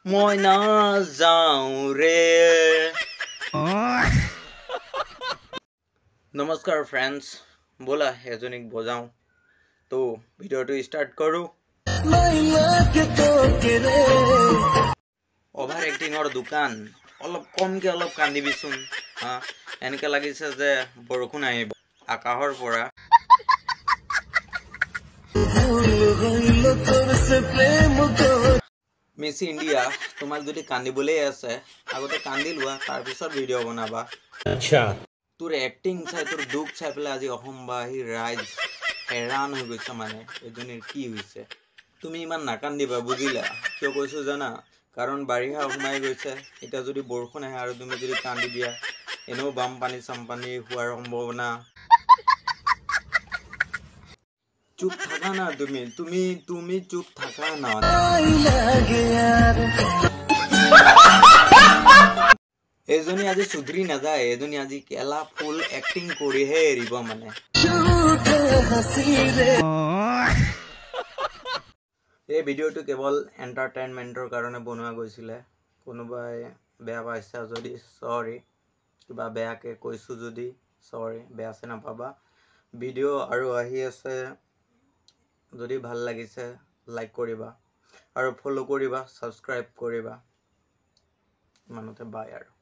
মই না যাওঁ ৰে। নমস্কাৰ ফ্ৰেণ্ডছ, ব'লা এজনীক বজাওঁ। তো ভিডিঅ'টো ষ্টাৰ্ট কৰোঁ। অভাৰ এক্টিঙৰ দোকান, অলপ কমকৈ অলপ কান্দিবিচোন। এনেকৈ লাগিছে যে বৰষুণ আহিব আকাশৰ পৰা। মিছ ইণ্ডিয়া, তোমাক যদি কান্দিবলৈ আছে আগতে কান্দি লোৱা, তাৰপিছত ভিডিঅ' বনাবা। তোৰ এক্টিং চাই, তোৰ দুখ চাই পেলাই আজি অসমবাসী ৰাইজ হেৰান হৈ গৈছে। মানে এজনীৰ কি হৈছে? তুমি ইমান নাকান্দিবা, বুজিলা? কিয় কৈছোঁ জানা? কাৰণ বাৰিষা সোমাই গৈছে। এতিয়া যদি বৰষুণ আহে আৰু তুমি যদি কান্দি দিয়া, এনেও বানপানী চামপানী হোৱাৰ সম্ভাৱনা। চুপ থাকা না, তুমি চুপ থাকা না। এজনী আজি সুধৰি নাযায়, এজনী আজি কেলা ফুল এক্টিং কৰিহে এৰিব। মানে এই ভিডিঅ'টো কেৱল এণ্টাৰটেইনমেণ্টৰ কাৰণে বনোৱা গৈছিলে। কোনোবাই বেয়া পাইছা যদি চৰি, কিবা বেয়াকৈ কৈছোঁ যদি চৰি, বেয়া চে নাপাবা। ভিডিঅ' আৰু আহি আছে, যদি ভাল লাগিছে লাইক কৰিবা আৰু ফ'ল' কৰিবা, ছাবস্ক্ৰাইব কৰিবা। ইমানতে বাই আৰু।